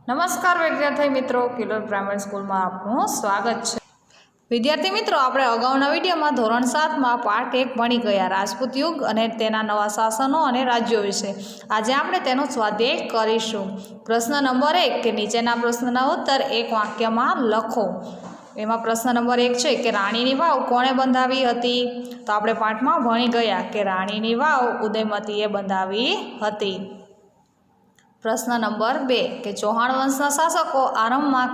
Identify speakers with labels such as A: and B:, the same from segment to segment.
A: નમસ્કાર વિદ્યાર્થી મિત્રો, કિલોલ પ્રાઇમરી સ્કૂલમાં આપનું સ્વાગત છે। વિદ્યાર્થી મિત્રો, આપણે અગાઉના વિડીયોમાં ધોરણ 7માં પાઠ 1 ભણી ગયા રાજપૂત યુગ અને તેના નવા શાસનો અને રાજ્યો વિશે। આજે આપણે તેનો સ્વાધ્યાય કરીશું। પ્રશ્ન નંબર 1 કે નીચેના પ્રશ્નના ઉત્તર એક વાક્યમાં લખો। એમાં પ્રશ્ન નંબર 1 છે કે રાણીની વાવ કોણે બંધાવી હતી? તો આપણે પાઠમાં ભણી ગયા કે રાણીની વાવ ઉદયમતીએ બંધાવી હતી। પ્રશ્ન નંબર 2 કે ચૌહાણ વંશના શાસકો આરંભમાં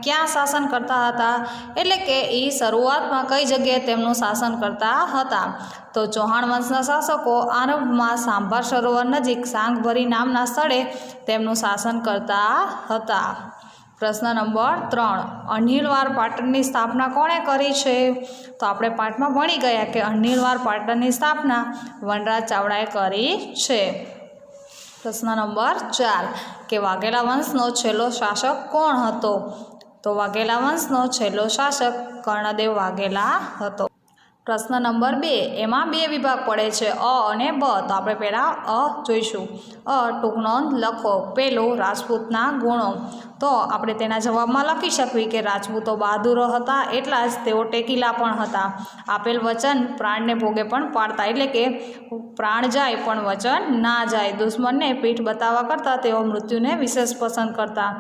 A: ક્યાં શાસન કરતા હતા? એટલે કે એ શરૂઆતમાં કઈ જગ્યાએ તેમનું શાસન કરતા હતા? તો ચૌહાણ વંશના શાસકો આરંભમાં સાંભર સરોવર નજીક સાંગભરી નામના સ્થળે તેમનું શાસન કરતા હતા। પ્રશ્ન નંબર 3 અણહિલવાડ પાટણની સ્થાપના કોણે કરી છે? તો આપણે પાઠમાં ભણી ગયા કે અણહિલવાડ પાટણની સ્થાપના વનરાજ ચાવડાએ કરી છે। પ્રશ્ન નંબર 4 કે વાઘેલા વંશનો છેલ્લો શાસક કોણ હતો? તો વાઘેલા વંશનો છેલ્લો શાસક કર્ણદેવ વાઘેલા હતો। પ્રશ્ન નંબર 2 એમાં 2 વિભાગ પડે છે, અ અને બ। તો આપણે પહેલાં અ જોઈશું। અ ટૂંક નોંધ લખો। પહેલું રાજપૂતના ગુણો। તો આપણે તેના જવાબમાં લખી શકીએ કે રાજપૂતો બહાદુરો હતા, એટલા જ તેઓ ટેકીલા પણ હતા। આપેલ વચન પ્રાણને ભોગે પણ પાડતા, એટલે કે પ્રાણ જાય પણ વચન ના જાય। દુશ્મનને પીઠ બતાવવા કરતાં તેઓ મૃત્યુને વિશેષ પસંદ કરતા।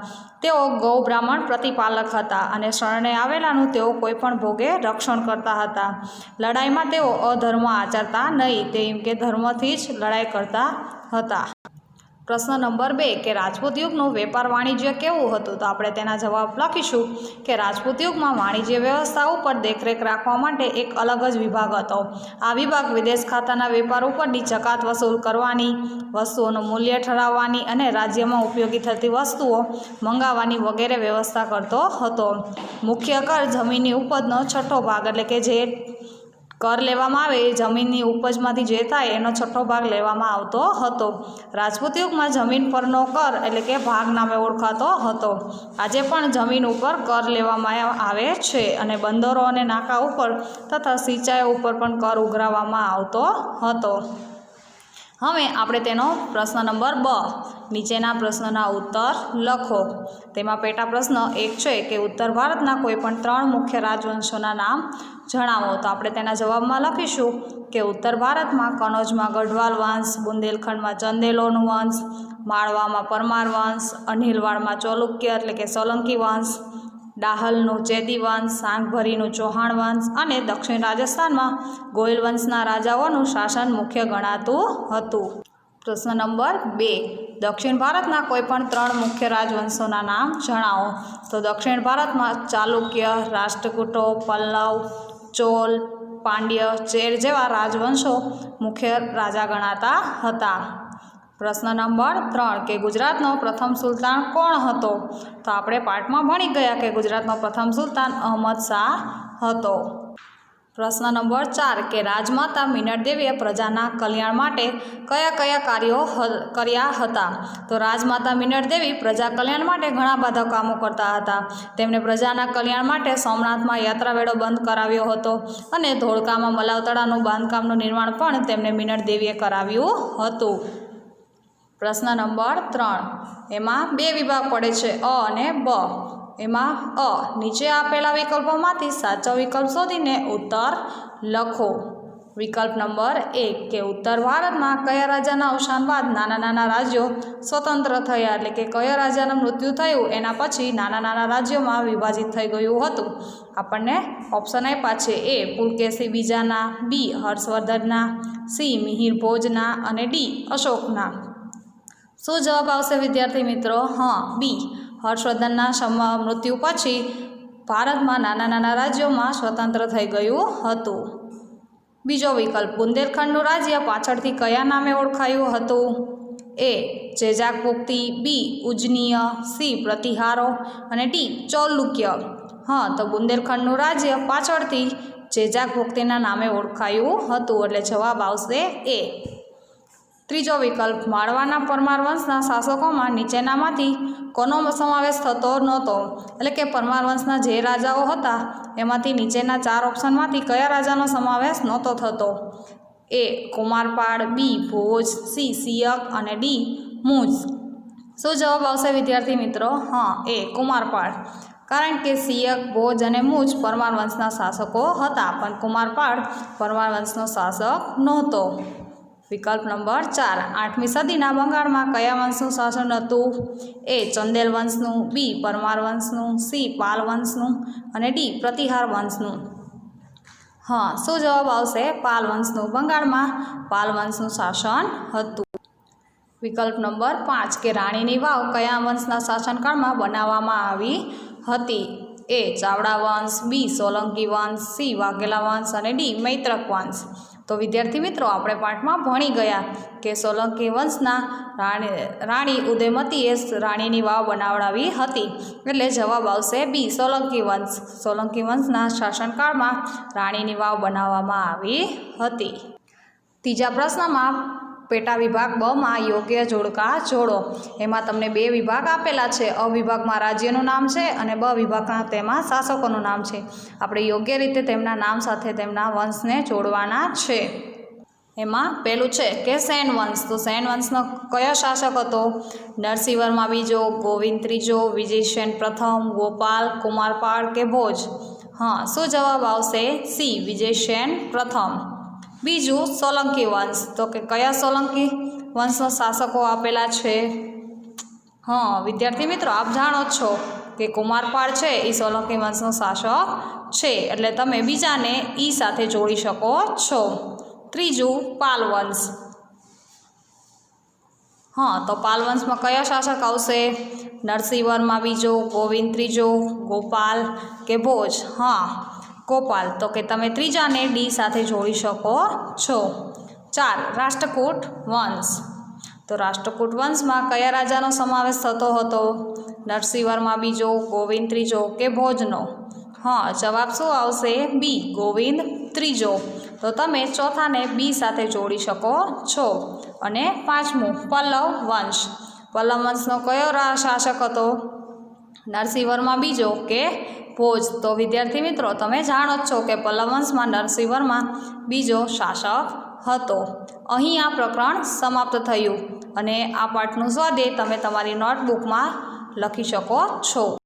A: તેઓ ગૌ બ્રાહ્મણ પ્રતિપાલક હતા અને શરણે આવેલાનું તેઓ કોઈ પણ ભોગે રક્ષણ કરતા હતા। લડાઈમાં તેઓ અધર્મ આચરતા નહીં, તેમ કે ધર્મથી જ લડાઈ કરતા હતા। પ્રશ્ન નંબર 2 કે રાજપૂત યુગનું વેપાર વાણિજ્ય કેવું હતું? તો આપણે તેના જવાબ લખીશું કે રાજપૂત યુગમાં વાણિજ્ય વ્યવસ્થા ઉપર દેખરેખ રાખવા માટે એક અલગ જ વિભાગ હતો। આ વિભાગ વિદેશ ખાતાના વેપાર ઉપરની જકાત વસૂલ કરવાની, વસ્તુઓનું મૂલ્ય ઠરાવવાની અને રાજ્યમાં ઉપયોગી થતી વસ્તુઓ મંગાવવાની વગેરે વ્યવસ્થા કરતો હતો। મુખ્ય કર જમીનની ઉપજનો 6ઠ્ઠો ભાગ, એટલે કે જે કર લેવામાં આવે એ જમીનની ઉપજમાંથી જે થાય એનો 6ઠ્ઠો ભાગ લેવામાં આવતો હતો। રાજપૂત યુગમાં જમીન પરનો કર એટલે કે ભાગ નામે ઓળખાતો હતો। આજે પણ જમીન ઉપર કર લેવામાં આવે છે અને બંદરો અને નાકા ઉપર તથા સિંચાઈ ઉપર પણ કર ઉઘરાવવામાં આવતો હતો। હવે આપણે તેનો પ્રશ્ન નંબર 2 નીચેના પ્રશ્નના ઉત્તર લખો। તેમાં પેટા પ્રશ્ન 1 છે કે ઉત્તર ભારતના કોઈ પણ 3 મુખ્ય રાજવંશોના નામ જણાવો। તો આપણે તેના જવાબમાં લખીશું કે ઉત્તર ભારતમાં કનોજમાં ગઢવાલ વંશ, બુંદેલખંડમાં ચંદેલોનો વંશ, માળવામાં પરમાર વંશ, અણહિલવાડમાં ચાલુક્ય એટલે કે સોલંકી વંશ, ડાહલનું ચેદી વંશ, સાંગભરીનું ચૌહાણ વંશ અને દક્ષિણ રાજસ્થાનમાં ગોયલ વંશના રાજાઓનું શાસન મુખ્ય ગણાતું હતું। પ્રશ્ન નંબર 2 દક્ષિણ ભારતના કોઈ પણ 3 મુખ્ય રાજવંશોના નામ જણાવો। તો દક્ષિણ ભારતમાં ચાલુક્ય, રાષ્ટ્રકૂટો, પલ્લવ, ચોલ, પાંડ્ય, ચેર જેવા રાજવંશો મુખ્ય રાજા ગણાતા હતા। પ્રશ્ન નંબર 3 કે ગુજરાતનો પ્રથમ સુલતાન કોણ હતો? તો આપણે પાઠમાં ભણી ગયા કે ગુજરાતનો પ્રથમ સુલતાન અહમદ શાહ હતો। પ્રશ્ન નંબર 4 કે રાજમાતા મિનળ દેવીએ પ્રજાના કલ્યાણ માટે કયા કયા કાર્યો કર્યા હતા? તો રાજમાતા મિનળ દેવી પ્રજા કલ્યાણ માટે ઘણા બધા કામો કરતા હતા। તેમણે પ્રજાના કલ્યાણ માટે સોમનાથમાં યાત્રાવેળો બંધ કરાવ્યો હતો અને ધોળકામાં મલાવતળાનું બાંધકામનું નિર્માણ પણ તેમણે મિનળ દેવીએ કરાવ્યું હતું। પ્રશ્ન નંબર 3 એમાં 2 વિભાગ પડે છે, અ અને બ। એમાં અ નીચે આપેલા વિકલ્પોમાંથી સાચો વિકલ્પ શોધીને ઉત્તર લખો। વિકલ્પ નંબર 1 કે ઉત્તર ભારતમાં કયા રાજાના અવસાન બાદ નાના નાના રાજ્યો સ્વતંત્ર થયા, એટલે કે કયા રાજાનું મૃત્યુ થયું એના પછી નાના નાના રાજ્યોમાં વિભાજિત થઈ ગયું હતું? આપણને ઓપ્શન આપ્યા છે, એ પુલકેશી બીજાના, બી હર્ષવર્ધનના, સી મિહિર ભોજના અને ડી અશોકના। શું જવાબ આવશે વિદ્યાર્થી મિત્રો? હા, બી હર્ષવર્ધનના મૃત્યુ પછી ભારતમાં નાના નાના રાજ્યોમાં સ્વતંત્ર થઈ ગયું હતું। બીજો વિકલ્પ બુંદેલખંડનું રાજ્ય પાછળથી કયા નામે ઓળખાયું હતું? એ જેજાકપુક્તિ, બી ઉજનીય, સી પ્રતિહારો અને ડી ચાલુક્ય। હા, તો બુંદેલખંડનું રાજ્ય પાછળથી જેજાકપુક્તિના નામે ઓળખાયું હતું, એટલે જવાબ આવશે એ। ત્રીજો વિકલ્પ માળવાના પરમાર વંશના શાસકોમાં નીચેનામાંથી કોનો સમાવેશ થતો નહોતો? એટલે કે પરમાર વંશના જે રાજાઓ હતા એમાંથી નીચેના 4 ઓપ્શનમાંથી કયા રાજાનો સમાવેશ નહોતો થતો? એ કુમારપાળ, બી ભોજ, સી સિયક અને ડી મુઝ। શું જવાબ આવશે વિદ્યાર્થી મિત્રો? હા, એ કુમારપાળ. કારણ કે સિયક, ભોજ અને મુજ પરમાર વંશના શાસકો હતા, પણ કુમારપાળ પરમાર વંશનો શાસક નહોતો. વિકલ્પ નંબર 4, 8મી સદીના બંગાળમાં કયા વંશનું શાસન હતું? એ ચંદેલ વંશનું, બી પરમાર વંશનું, સી પાલ વંશનું અને ડી પ્રતિહાર વંશનું. હા, શું જવાબ આવશે? પાલ વંશનું. બંગાળમાં પાલ વંશનું શાસન હતું. વિકલ્પ નંબર 5 કે રાણીની વાવ કયા વંશના શાસનકાળમાં બનાવવામાં આવી હતી? એ ચાવડા વંશ, બી સોલંકી વંશ, સી વાઘેલા વંશ અને ડી મૈત્રક વંશ. તો વિદ્યાર્થી મિત્રો, આપણે પાઠમાં ભણી ગયા કે સોલંકી વંશના રાણી ઉદયમતીએ રાણીની વાવ બનાવડાવી હતી. એટલે જવાબ આવશે બી સોલંકી વંશ. સોલંકી વંશના શાસનકાળમાં રાણીની વાવ બનાવવામાં આવી હતી. ત્રીજા પ્રશ્નમાં પેટા વિભાગ બ માં યોગ્ય જોડકા જોડો. એમાં તમને 2 વિભાગ આપેલા છે. અ વિભાગમાં રાજ્યનું નામ છે અને બ વિભાગમાં તેમાં શાસકોનું નામ છે. આપણે યોગ્ય રીતે તેમના નામ સાથે તેમના વંશને જોડવાના છે. એમાં પહેલું છે કે સેન વંશ. તો સેન વંશનો કયો શાસક હતો? નરસિંહવર્મા બીજો, ગોવિંદ ત્રીજો, વિજયસેન પ્રથમ, ગોપાલ, કુમારપાળ કે ભોજ? હા, શું જવાબ આવશે? સી વિજયસેન પ્રથમ. બીજું સોલંકી વંશ. તો કે કયા સોલંકી વંશના શાસકો આપેલા છે? હા વિદ્યાર્થી મિત્રો, આપ જાણો છો કે કુમારપાળ છે એ સોલંકી વંશનો શાસક છે, એટલે તમે બીજાને ઈ સાથે જોડી શકો છો. ત્રીજું પાલ વંશ. હા, તો પાલ વંશમાં કયા શાસક આવશે? નરસિંહવર્મા બીજો, ગોવિંદ ત્રીજો, ગોપાલ કે ભોજ? હા, ગોપાલ. તો કે તમે ત્રીજાને ડી સાથે જોડી શકો છો. 4 રાષ્ટ્રકૂટ વંશ. તો રાષ્ટ્રકૂટ વંશમાં કયા રાજાનો સમાવેશ થતો હતો? નરસિંહવર્મા બીજો, ગોવિંદ ત્રીજો કે ભોજનો? હા, જવાબ શું આવશે? બી ગોવિંદ ત્રીજો. તો તમે ચોથાને બી સાથે જોડી શકો છો. અને 5મું પલ્લવ વંશ. પલ્લવ વંશનો કયો શાસક હતો? નરસિંહવર્મા બીજો કે ભોજ? તો વિદ્યાર્થી મિત્રો, તમે જાણો જ છો કે પલ્લવ વંશમાં નરસિંહવર્મા બીજો શાસક હતો. અહીં આ પ્રકરણ સમાપ્ત થયું અને આ પાઠનું સ્વાધ્યાય તમે તમારી નોટબુકમાં લખી શકો છો.